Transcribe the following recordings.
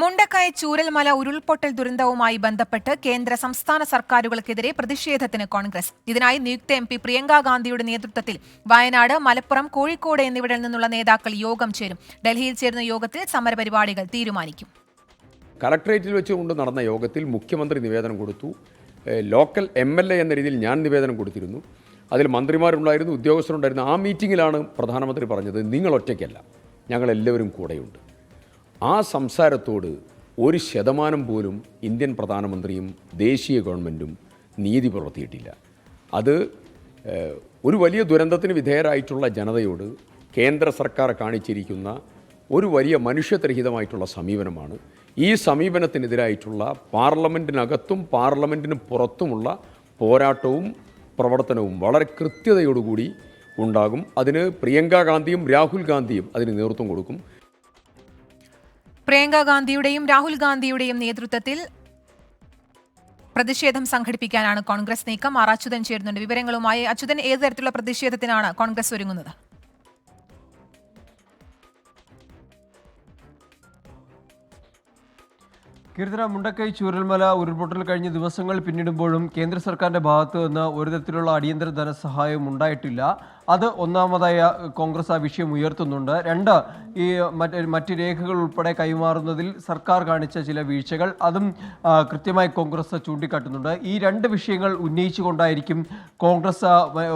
മുണ്ടക്കൈ ചൂരൽമല ഉരുൾപൊട്ടൽ ദുരന്തവുമായി ബന്ധപ്പെട്ട് കേന്ദ്ര സംസ്ഥാന സർക്കാരുകൾക്കെതിരെ പ്രതിഷേധത്തിന് കോൺഗ്രസ്. ഇതിനായി നിയുക്ത MP പ്രിയങ്ക ഗാന്ധിയുടെ നേതൃത്വത്തിൽ വയനാട്, മലപ്പുറം, കോഴിക്കോട് എന്നിവിടങ്ങളിൽ നിന്നുള്ള നേതാക്കൾ യോഗം ചേരും. ഡൽഹിയിൽ ചേരുന്ന യോഗത്തിൽ സമരപരിപാടികൾ തീരുമാനിക്കും. കളക്ടറേറ്റിൽ വെച്ചുകൊണ്ട് നടന്ന യോഗത്തിൽ മുഖ്യമന്ത്രി നിവേദനം കൊടുത്തു. ലോക്കൽ MLA എന്ന രീതിയിൽ ഞാൻ നിവേദനം കൊടുത്തിരുന്നു. അതിൽ മന്ത്രിമാരുണ്ടായിരുന്നു, ഉദ്യോഗസ്ഥരുണ്ടായിരുന്നു. ആ മീറ്റിങ്ങിലാണ് പ്രധാനമന്ത്രി പറഞ്ഞത്, നിങ്ങൾ ഒറ്റയ്ക്കല്ല, ഞങ്ങളെല്ലാവരും കൂടെയുണ്ട്. ആ സംസാരത്തോട് 1% പോലും ഇന്ത്യൻ പ്രധാനമന്ത്രിയും ദേശീയ ഗവൺമെൻറ്റും നീതി പുലർത്തിയിട്ടില്ല. അത് ഒരു വലിയ ദുരന്തത്തിന് വിധേയരായിട്ടുള്ള ജനതയോട് കേന്ദ്ര സർക്കാർ കാണിച്ചിരിക്കുന്ന ഒരു വലിയ മനുഷ്യത്വരഹിതമായിട്ടുള്ള സമീപനമാണ്. ഈ സമീപനത്തിനെതിരായിട്ടുള്ള പാർലമെൻറ്റിനകത്തും പാർലമെൻറ്റിന് പുറത്തുമുള്ള പോരാട്ടവും പ്രവർത്തനവും വളരെ കൃത്യതയോടുകൂടി ഉണ്ടാകും. അതിന് പ്രിയങ്ക ഗാന്ധിയും രാഹുൽ ഗാന്ധിയും അതിന് നേതൃത്വം കൊടുക്കും. പ്രിയങ്ക ഗാന്ധിയുടെയും രാഹുൽ ഗാന്ധിയുടെയും നേതൃത്വത്തിൽ പ്രതിഷേധം സംഘടിപ്പിക്കാനാണ് കോൺഗ്രസ് നീക്കം. അച്യുതൻ ചേരുന്നുണ്ട് വിവരങ്ങളുമായി. അച്യുതൻ, ഏത് തരത്തിലുള്ള പ്രതിഷേധത്തിനാണ് കോൺഗ്രസ് ഒരുങ്ങുന്നത്? കീർത്തന, മുണ്ടക്കൈ ചൂരൽമല ഉരുൾപൊട്ടൽ കഴിഞ്ഞ ദിവസങ്ങൾ പിന്നിടുമ്പോഴും കേന്ദ്ര സർക്കാരിൻ്റെ ഭാഗത്തു നിന്ന് ഒരു തരത്തിലുള്ള അടിയന്തര ധനസഹായവും ഉണ്ടായിട്ടില്ല. അത് ഒന്നാമതായ കോൺഗ്രസ് ആ വിഷയം ഉയർത്തുന്നുണ്ട്. രണ്ട്, ഈ മറ്റ് രേഖകൾ ഉൾപ്പെടെ കൈമാറുന്നതിൽ സർക്കാർ കാണിച്ച ചില വീഴ്ചകൾ, അതും കൃത്യമായി കോൺഗ്രസ് ചൂണ്ടിക്കാട്ടുന്നുണ്ട്. ഈ രണ്ട് വിഷയങ്ങൾ ഉന്നയിച്ചുകൊണ്ടായിരിക്കും കോൺഗ്രസ്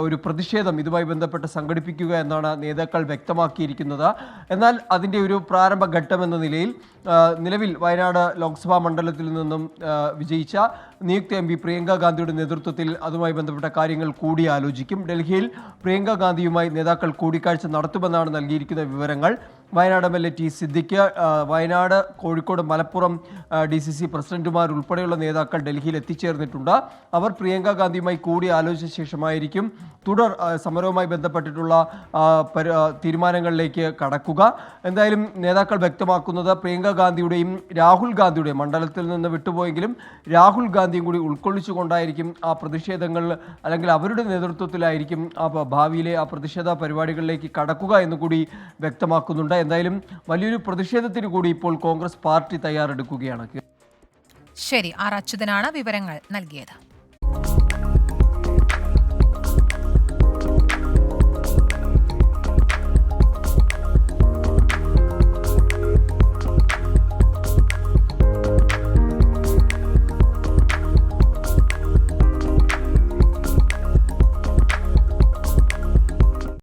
ഒരു പ്രതിഷേധം ഇതുമായി ബന്ധപ്പെട്ട് സംഘടിപ്പിക്കുക എന്നാണ് നേതാക്കൾ വ്യക്തമാക്കിയിരിക്കുന്നത്. എന്നാൽ അതിൻ്റെ ഒരു പ്രാരംഭ ഘട്ടമെന്ന നിലയിൽ നിലവിൽ വയനാട് ലോക്സഭാ മണ്ഡലത്തിൽ നിന്നും വിജയിച്ച നിയുക്ത MP പ്രിയങ്ക ഗാന്ധിയുടെ നേതൃത്വത്തിൽ അതുമായി ബന്ധപ്പെട്ട കാര്യങ്ങൾ കൂടിയാലോചിക്കും. ഡൽഹിയിൽ പ്രിയങ്ക ഗാന്ധിയുമായി നേതാക്കൾ കൂടിക്കാഴ്ച നടത്തുമെന്നാണ് നൽകിയിരിക്കുന്ന വിവരങ്ങൾ. Wayanad MLA T Siddique, Wayanad, Kozhikode, Malappuram DCC പ്രസിഡന്റുമാർ ഉൾപ്പെടെയുള്ള നേതാക്കൾ ഡൽഹിയിൽ എത്തിച്ചേർന്നിട്ടുണ്ട്. അവർ പ്രിയങ്ക ഗാന്ധിയുമായി കൂടി ആലോചിച്ച ശേഷമായിരിക്കും തുടർ സമരവുമായി ബന്ധപ്പെട്ടിട്ടുള്ള തീരുമാനങ്ങളിലേക്ക് കടക്കുക. എന്തായാലും നേതാക്കൾ വ്യക്തമാക്കുന്നത് പ്രിയങ്ക ഗാന്ധിയുടെയും രാഹുൽ ഗാന്ധിയുടെയും മണ്ഡലത്തിൽ നിന്ന് വിട്ടുപോയെങ്കിലും രാഹുൽ ഗാന്ധിയും കൂടി ഉൾക്കൊള്ളിച്ചുകൊണ്ടായിരിക്കും ആ പ്രതിഷേധങ്ങൾ, അല്ലെങ്കിൽ അവരുടെ നേതൃത്വത്തിലായിരിക്കും ആ ഭാവിയിലെ ആ പ്രതിഷേധ പരിപാടികളിലേക്ക് കടക്കുക എന്നുകൂടി വ്യക്തമാക്കുന്നുണ്ട്. എന്തായാലും വലിയൊരു പ്രതിഷേധത്തിന് കൂടി ഇപ്പോൾ കോൺഗ്രസ് പാർട്ടി തയ്യാറെടുക്കുകയാണ്. ശരി, അച്യുതനാണ് വിവരങ്ങൾ നൽകിയത്.